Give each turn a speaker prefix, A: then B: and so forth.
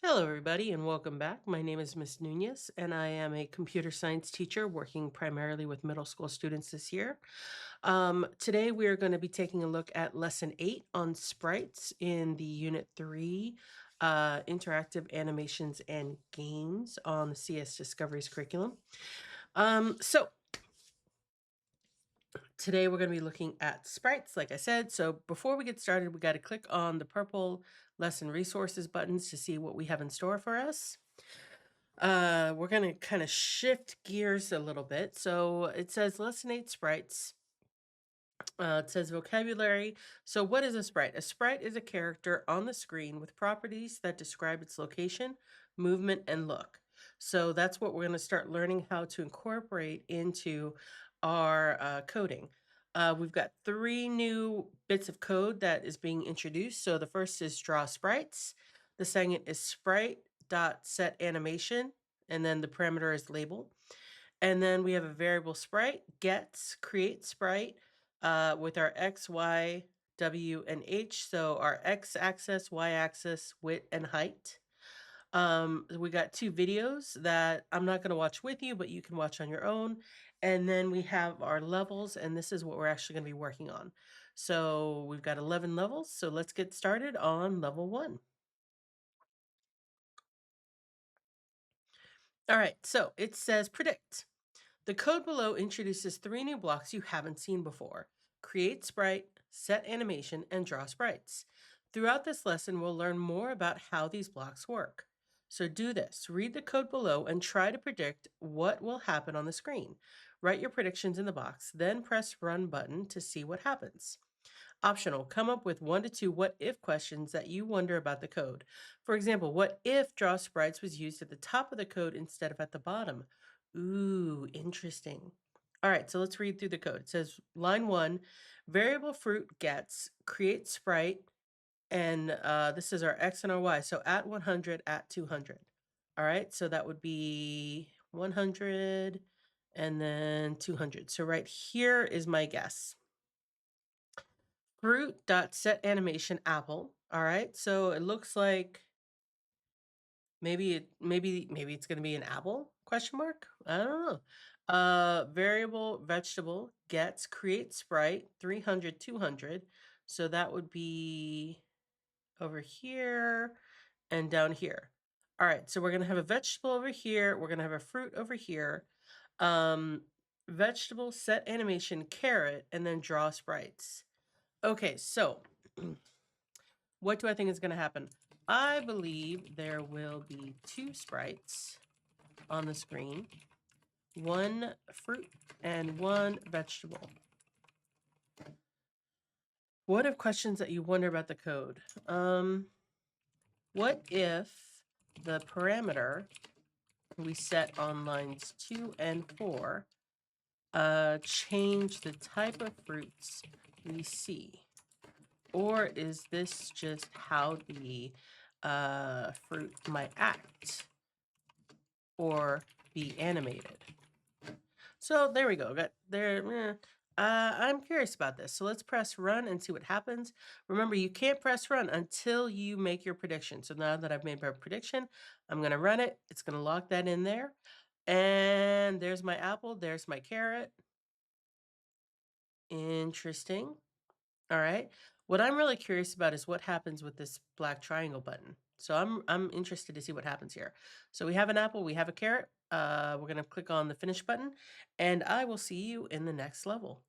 A: Hello, everybody, and welcome back. My name is Miss Nunez, and I am a computer science teacher working primarily with middle school students this year. Today, we are going to be taking a look at Lesson 8 on sprites in the Unit 3 Interactive Animations and Games on the CS Discoveries curriculum. So, today we're going to be looking at sprites, like I said. So, before we get started, we got to click on the purple lesson resources buttons to see what we have in store for us. We're gonna kind of shift gears a little bit. So it says lesson 8 sprites. It says vocabulary. So what is a sprite? A sprite is a character on the screen with properties that describe its location, movement, and look. So that's what we're going to start learning how to incorporate into our coding. We've got 3 new bits of code that is being introduced. So the first is draw sprites. The second is sprite dot set animation, and then the parameter is label. And then we have a variable sprite, gets, create sprite, with our X, Y, W, and H. So our X axis, Y axis, width, and height. We got 2 videos that I'm not going to watch with you, but you can watch on your own. And then we have our levels, and this is what we're actually going to be working on. So we've got 11 levels. So let's get started on level 1. All right, so it says predict. The code below introduces 3 new blocks you haven't seen before: create sprite, set animation, and draw sprites. Throughout this lesson, we'll learn more about how these blocks work. So do this: read the code below and try to predict what will happen on the screen. Write your predictions in the box, then press run button to see what happens. Optional, come up with 1 to 2 what if questions that you wonder about the code. For example, what if draw sprites was used at the top of the code instead of at the bottom? Ooh, interesting. All right, so let's read through the code. It says line 1, variable fruit gets, create sprite, and this is our X and our Y. So at 100, at 200. All right, so that would be 100 and then 200. So right here is my guess. Fruit dot set animation apple. All right, so it looks like maybe it's gonna be an apple? Question mark? I don't know. Variable vegetable gets create sprite 300 200. So that would be over here and down here. All right, so we're gonna have a vegetable over here. We're gonna have a fruit over here. Um, Vegetable set animation carrot and then draw sprites. Okay, so what do I think is going to happen? I believe there will be 2 sprites on the screen, 1 fruit and 1 vegetable. What if questions that you wonder about the code? What if the parameter we set on lines 2 and 4 change the type of fruits we see? Or is this just how the fruit might act or be animated? So there we go. Got there. I'm curious about this. So let's press run and see what happens. Remember, you can't press run until you make your prediction. So now that I've made my prediction, I'm going to run it. It's going to lock that in there. And there's my apple. There's my carrot. Interesting. All right. What I'm really curious about is what happens with this black triangle button. So I'm interested to see what happens here. So we have an apple, we have a carrot. We're going to click on the finish button, and I will see you in the next level.